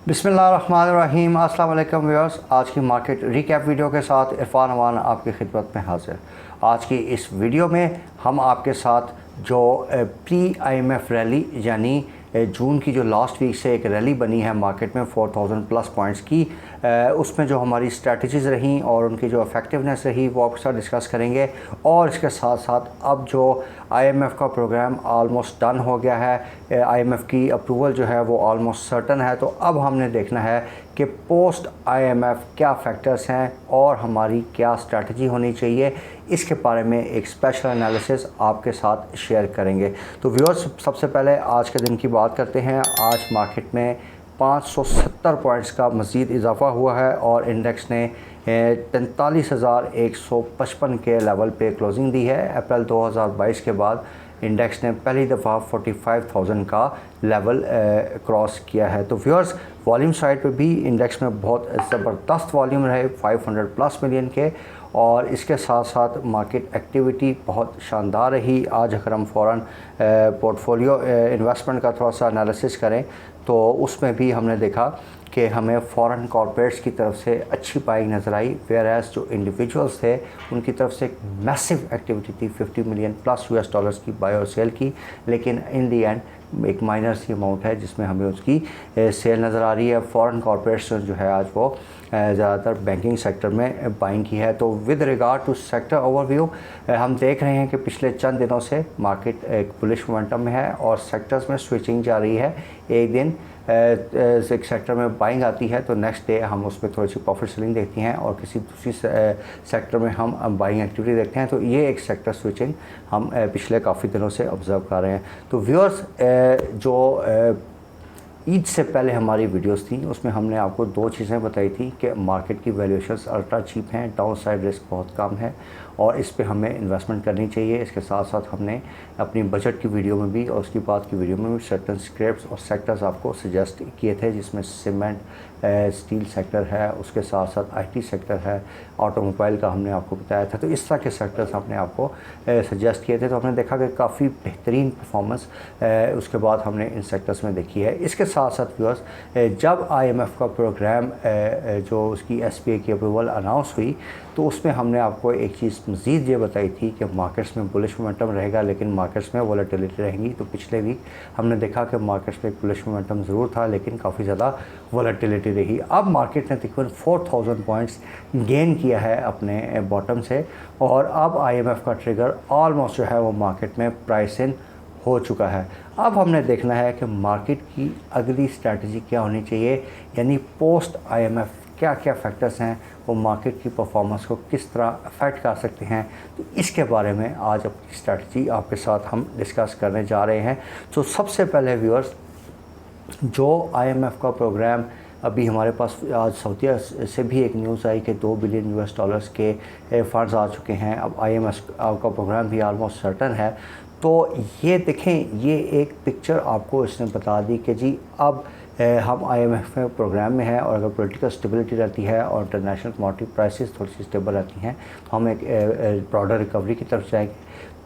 बिस्मिल्लाहिर्रहमानिर्रहीम। अस्सलाम वालेकुम व्यूअर्स, आज की मार्केट रिकैप वीडियो के साथ इरफान अमान आपकी खिदमत में हाजिर। आज की इस वीडियो में हम आपके साथ जो प्री आईएमएफ रैली यानी जून की जो लास्ट वीक से एक रैली बनी है मार्केट में 4000 प्लस पॉइंट्स की, उसमें जो हमारी स्ट्रैटेजीज़ रहीं और उनकी जो इफ़ेक्टिवनेस रही वो आपके साथ डिस्कस करेंगे। और इसके साथ साथ अब जो आईएमएफ का प्रोग्राम ऑलमोस्ट डन हो गया है, आईएमएफ की अप्रूवल जो है वो ऑलमोस्ट सर्टन है, तो अब हमने देखना है कि पोस्ट आईएमएफ क्या फैक्टर्स हैं और हमारी क्या स्ट्रैटेजी होनी चाहिए। इसके बारे में एक स्पेशल एनालिसिस आपके साथ शेयर करेंगे। तो व्यूअर्स, सबसे पहले आज के दिन की बात करते हैं। आज मार्केट में 570 पॉइंट्स का मज़ीद इजाफा हुआ है और इंडेक्स ने 43,155 के लेवल पे क्लोजिंग दी है। अप्रैल 2022 के बाद इंडेक्स ने पहली दफ़ा 45,000 का लेवल क्रॉस किया है। तो व्यूअर्स, वॉल्यूम साइड पे भी इंडेक्स में बहुत ज़बरदस्त वॉल्यूम रहे 500 प्लस मिलियन के, और इसके साथ साथ मार्केट एक्टिविटी बहुत शानदार रही। आज अगर हम फ़ौरन पोर्टफोलियो इन्वेस्टमेंट का थोड़ा सा एनालिसिस करें तो उसमें भी हमने देखा कि हमें फॉरेन कॉर्पोरेट्स की तरफ से अच्छी बाइंग नज़र आई, वेयर एज जो इंडिविजुअल्स थे उनकी तरफ से एक मैसिव एक्टिविटी थी 50 मिलियन प्लस यूएस डॉलर्स की बाय और सेल की। लेकिन इन दी एंड एक माइनर सी अमाउंट है जिसमें हमें उसकी सेल नज़र आ रही है। फॉरेन कॉर्पोरेट्स जो है आज वो ज़्यादातर बैंकिंग सेक्टर में बाइंग की है। तो with regard to sector overview, हम देख रहे हैं कि पिछले चंद दिनों से मार्केट एक बुलिश मोमेंटम में है और सेक्टर्स में स्विचिंग जारी है। एक दिन एक सेक्टर में बाइंग आती है तो नेक्स्ट डे हम उसमें थोड़ी सी प्रॉफिट सेलिंग देखती हैं और किसी दूसरी सेक्टर में हम बाइंग एक्टिविटी देखते हैं। तो ये एक सेक्टर स्विचिंग हम पिछले काफ़ी दिनों से ऑब्ज़र्व कर रहे हैं। तो व्यूअर्स, जो ईद से पहले हमारी वीडियोस थी उसमें हमने आपको दो चीज़ें बताई थी कि मार्केट की वैल्यूएशंस अल्ट्रा चीप हैं, डाउन साइड रिस्क बहुत कम है और इस पे हमें इन्वेस्टमेंट करनी चाहिए। इसके साथ साथ हमने अपनी बजट की वीडियो में भी और उसकी बाद की वीडियो में भी सर्टन स्क्रैप्स और सेक्टर्स आपको सजेस्ट किए थे, जिसमें सीमेंट, स्टील सेक्टर है, उसके साथ साथ आईटी सेक्टर है, ऑटोमोबाइल का हमने आपको बताया था। तो इस तरह के सेक्टर्स हमने आपको सजेस्ट किए थे। तो हमने देखा कि काफ़ी बेहतरीन परफॉर्मेंस उसके बाद हमने इन सेक्टर्स में देखी है। इसके साथ साथ व्यूअर्स, जब आईएमएफ का प्रोग्राम जो उसकी एसपीए की अप्रूवल अनाउंस हुई तो उसमें हमने आपको एक चीज़ मज़ीद ये बताई थी कि मार्केट्स में बुलिश मोमेंटम रहेगा लेकिन मार्केट्स में वॉलेटिलिटी रहेंगी। तो पिछले वीक हमने देखा कि मार्केट्स में एक बुलिश मोमेंटम ज़रूर था लेकिन काफ़ी ज़्यादा वॉलेटिलिटी रही। अब मार्केट ने तकरीबन 4000 पॉइंट्स गेन किया है अपने बॉटम से और अब आईएमएफ का ट्रिगर ऑलमोस्ट जो है वो मार्केट में प्राइस इन हो चुका है। अब हमने देखना है कि मार्केट की अगली स्ट्रैटेजी क्या होनी चाहिए, यानी पोस्ट आईएमएफ क्या क्या फैक्टर्स हैं वो मार्केट की परफॉर्मेंस को किस तरह अफेक्ट कर सकते हैं। तो इसके बारे में आज अपनी स्ट्रैटेजी आपके साथ हम डिस्कस करने जा रहे हैं। तो सबसे पहले व्यूअर्स, जो आईएमएफ का प्रोग्राम अभी हमारे पास आज सऊदीया से भी एक न्यूज़ आई कि 2 बिलियन यूएस डॉलर्स के फंड्स आ चुके हैं। अब आईएमएफ का प्रोग्राम भी ऑलमोस्ट सर्टन है। तो ये देखें, ये एक पिक्चर आपको इसने बता दी कि जी अब हम आईएमएफ में प्रोग्राम में हैं और अगर पॉलिटिकल स्टेबिलिटी रहती है और इंटरनेशनल कमोडिटी प्राइसेस थोड़ी सी स्टेबल रहती हैं तो हम एक ब्रॉडर रिकवरी की तरफ जाएंगे।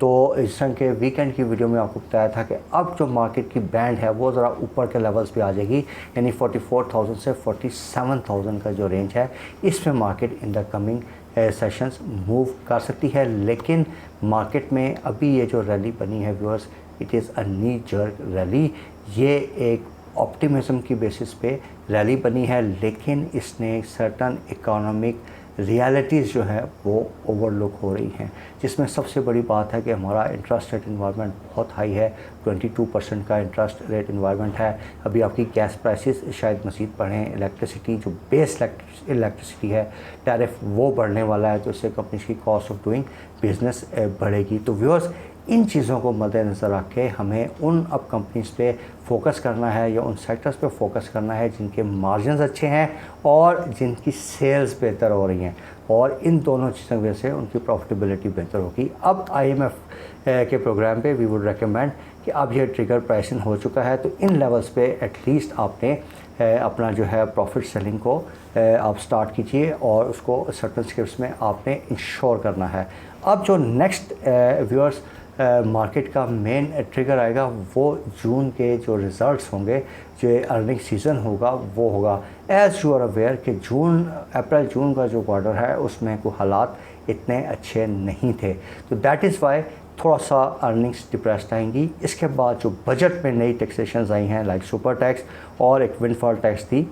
तो इस तरह के वीकेंड की वीडियो में आपको बताया था कि अब जो मार्केट की बैंड है वो ज़रा ऊपर के लेवल्स पे आ जाएगी, यानी 44,000 से 47,000 का जो रेंज है इसमें market in the coming sessions move कर सकती है। लेकिन मार्केट में अभी ये जो रैली बनी है viewers, it is a knee jerk rally. ये एक ऑप्टिमिज्म की बेसिस पे रैली बनी है लेकिन इसने सर्टन इकोनॉमिक रियलिटीज़ जो है वो ओवरलुक हो रही हैं, जिसमें सबसे बड़ी बात है कि हमारा इंटरेस्ट रेट इन्वायरमेंट बहुत हाई है। 22% का इंटरेस्ट रेट इन्वायरमेंट है। अभी आपकी गैस प्राइसेस शायद मज़ीद बढ़ें, इलेक्ट्रिसिटी जो बेस इलेक्ट्रिसिटी है टैरिफ वो बढ़ने वाला है, तो इससे कंपनीज की कॉस्ट ऑफ डूइंग बिज़नेस बढ़ेगी। तो व्यूअर्स, इन चीज़ों को मद्देनज़र रख के हमें उन अब कंपनीज़ पे फोकस करना है या उन सेक्टर्स पे फोकस करना है जिनके मार्जिन्स अच्छे हैं और जिनकी सेल्स बेहतर हो रही हैं, और इन दोनों चीज़ों की वजह से उनकी प्रॉफिटेबिलिटी बेहतर होगी। अब आईएमएफ के प्रोग्राम पे वी वुड रेकमेंड कि अब ये ट्रिगर प्राइसिंग हो चुका है तो इन लेवल्स पे एटलीस्ट आपने अपना जो है प्रॉफिट सेलिंग को आप स्टार्ट कीजिए और उसको सर्टन स्क्रिप्ट्स में आपने इंश्योर करना है। अब जो नेक्स्ट व्यूअर्स मार्केट का मेन ट्रिगर आएगा वो जून के जो रिज़ल्ट्स होंगे, जो अर्निंग सीज़न होगा वो होगा। एज़ यू आर अवेयर कि अप्रैल जून का जो क्वार्टर है उसमें कोई हालात इतने अच्छे नहीं थे, तो दैट इज़ वाई थोड़ा सा अर्निंग्स डिप्रेस्ड आएंगी। इसके बाद जो बजट में नई टैक्सेशंस आई हैं लाइक सुपर टैक्स और एक विंडफॉल टैक्स थी,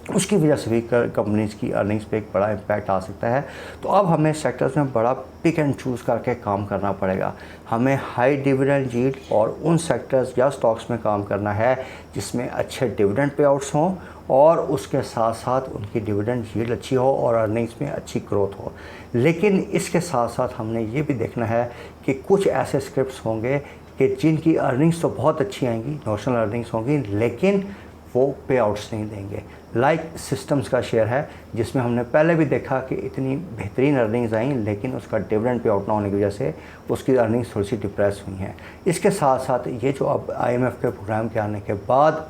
उसकी वजह से भी कंपनीज़ की अर्निंग्स पे एक बड़ा इम्पैक्ट आ सकता है। तो अब हमें सेक्टर्स में बड़ा पिक एंड चूज़ करके काम करना पड़ेगा। हमें हाई डिविडेंड यील्ड और उन सेक्टर्स या स्टॉक्स में काम करना है जिसमें अच्छे डिविडेंड पे आउट्स हों और उसके साथ साथ उनकी डिविडेंड यील्ड अच्छी हो और अर्निंग्स में अच्छी ग्रोथ हो। लेकिन इसके साथ साथ हमने ये भी देखना है कि कुछ ऐसे स्क्रिप्ट्स होंगे कि जिनकी अर्निंग्स तो बहुत अच्छी आएंगी, नोशनल अर्निंग्स होंगी, लेकिन वो पे आउट्स नहीं देंगे। लाइक सिस्टम्स का शेयर है जिसमें हमने पहले भी देखा कि इतनी बेहतरीन अर्निंग्स आई, लेकिन उसका डिविडेंड पे आउट ना होने की वजह से उसकी अर्निंग्स थोड़ी सी डिप्रेस हुई हैं। इसके साथ साथ ये जो अब IMF के प्रोग्राम के आने के बाद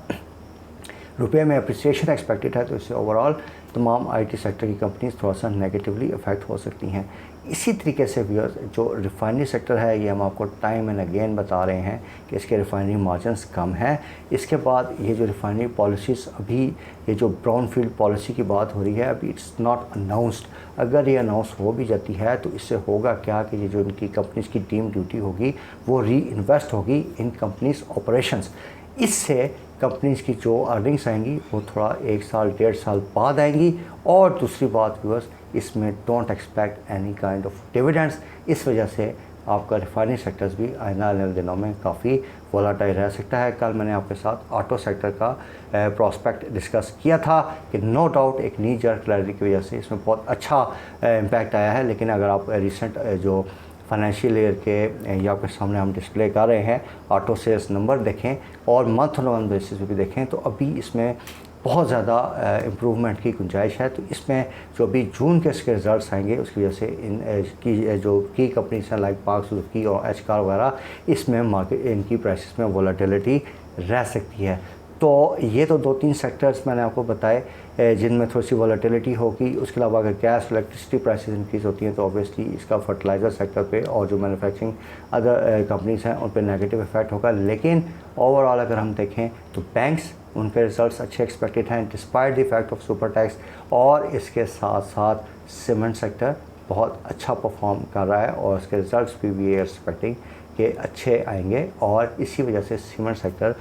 रुपये में अप्रिसिएशन एक्सपेक्टेड है, तो इससे ओवरऑल तमाम IT सेक्टर की कंपनीज थोड़ा सा नेगेटिवली अफेक्ट हो सकती हैं। इसी तरीके से व्यूअर्स जो रिफाइनरी सेक्टर है, ये हम आपको टाइम एंड अगेन बता रहे हैं कि इसके रिफाइनरी मार्जिन्स कम हैं। इसके बाद ये जो रिफाइनरी पॉलिसीज़ अभी ये जो ब्राउन फील्ड पॉलिसी की बात हो रही है, अभी इट्स नॉट अनाउंस्ड। अगर ये अनाउंस हो भी जाती है तो इससे होगा क्या कि ये जो इनकी कंपनीज़ की टीम ड्यूटी होगी वो री इन्वेस्ट होगी इन कंपनीज ऑपरेशंस। इससे कंपनीज़ की जो अर्निंग्स आएंगी वो थोड़ा 1 साल 1.5 साल बाद आएंगी। और दूसरी बात व्यूअर्स, इसमें don't expect any kind of dividends. इस वजह से आपका रिफाइनरी सेक्टर्स भी आने वाले दिनों में काफ़ी वोलाटाइल रह सकता है। कल मैंने आपके साथ ऑटो सेक्टर का प्रॉस्पेक्ट डिस्कस किया था कि नो डाउट एक नी जर्क क्लैरिटी की वजह से इसमें बहुत अच्छा इम्पैक्ट आया है। लेकिन अगर आप रिसेंट जो फाइनेंशियल ईयर के ये आपके सामने हम डिस्प्ले कर रहे हैं ऑटो सेल्स नंबर देखें और मंथ ऑन मंथ बेसिस पे भी देखें, तो अभी इसमें बहुत ज़्यादा इम्प्रूवमेंट की गुंजाइश है। तो इसमें जो अभी जून के इसके रिज़ल्ट्स आएंगे उसकी वजह से इन की जो की कंपनीज हैं लाइक पार्क सुजुकी और एच कार वगैरह, इसमें मार्केट इनकी प्राइसेस में वोलेटिलिटी रह सकती है। तो ये तो 2-3 सेक्टर्स मैंने आपको बताए जिनमें थोड़ी सी वोलेटिलिटी होगी। उसके अलावा अगर गैस इलेक्ट्रिसिटी प्राइसेस इंक्रीज़ होती हैं तो ऑब्वियसली इसका फर्टिलाइज़र सेक्टर पे और जो मैन्युफैक्चरिंग अदर कंपनीज़ हैं उन पर नेगेटिव इफेक्ट होगा। लेकिन ओवरऑल अगर हम देखें तो बैंक्स, उनके रिजल्ट्स अच्छे एक्सपेक्टेड हैं despite the effect of super tax. और इसके साथ साथ सीमेंट सेक्टर बहुत अच्छा परफॉर्म कर रहा है और उसके रिजल्ट्स भी वी आर एक्सपेक्टिंग के अच्छे आएंगे। और इसी वजह से सीमेंट सेक्टर,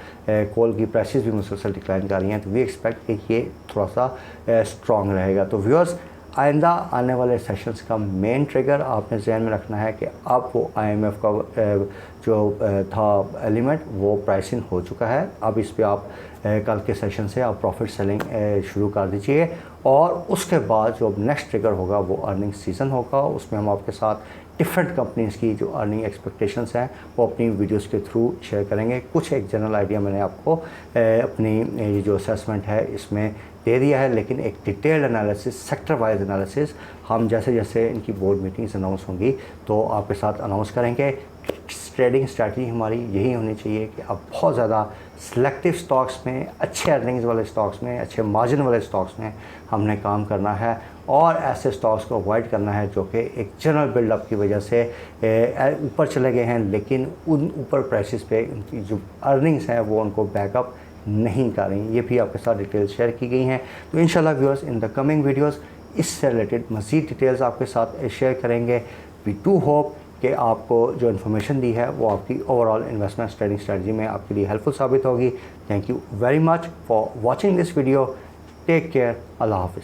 कोल की प्राइसेस भी मुसलसल डिक्लाइन कर रही हैं, तो वी एक्सपेक्ट कि ये थोड़ा सा स्ट्रॉन्ग रहेगा। तो व्यूअर्स, आइंदा आने वाले सेशंस का मेन ट्रिगर आपने जहन में रखना है कि अब वो IMF का जो था एलिमेंट वो प्राइसिंग हो चुका है। अब इस पे आप कल के सेशन से आप प्रॉफिट सेलिंग शुरू कर दीजिए। और उसके बाद जो नेक्स्ट ट्रिगर होगा वो अर्निंग सीज़न होगा। उसमें हम आपके साथ डिफरेंट कंपनीज़ की जो अर्निंग एक्सपेक्टेशंस हैं वो अपनी वीडियोस के थ्रू शेयर करेंगे। कुछ एक जनरल आइडिया मैंने आपको अपनी ये जो असेसमेंट है इसमें दे दिया है, लेकिन एक detailed analysis, sector wise analysis हम जैसे जैसे इनकी बोर्ड मीटिंग्स अनाउंस होंगी तो आपके साथ अनाउंस करेंगे। ट्रेडिंग स्ट्रैटेजी हमारी यही होनी चाहिए कि अब बहुत ज़्यादा सिलेक्टिव स्टॉक्स में, अच्छे अर्निंग्स वाले स्टॉक्स में, अच्छे मार्जिन वाले स्टॉक्स में हमने काम करना है और ऐसे स्टॉक्स को अवॉइड करना है जो कि एक जनरल बिल्डअप की वजह से ऊपर चले गए हैं, लेकिन उन ऊपर प्राइसेस पे उनकी जो अर्निंग्स हैं वो उनको बैकअप नहीं कर रही। ये भी आपके साथ डिटेल्स शेयर की गई हैं। तो इंशाल्लाह viewers, in the coming videos इससे रिलेटेड मज़ीद डिटेल्स आपके साथ शेयर करेंगे। वी डू होप कि आपको जो इन्फॉर्मेशन दी है वो आपकी ओवरऑल इन्वेस्टमेंट ट्रेडिंग स्ट्रेटजी में आपके लिए हेल्पफुल साबित होगी। Thank you very much for watching this video. Take care. अल्लाह हाफिज़।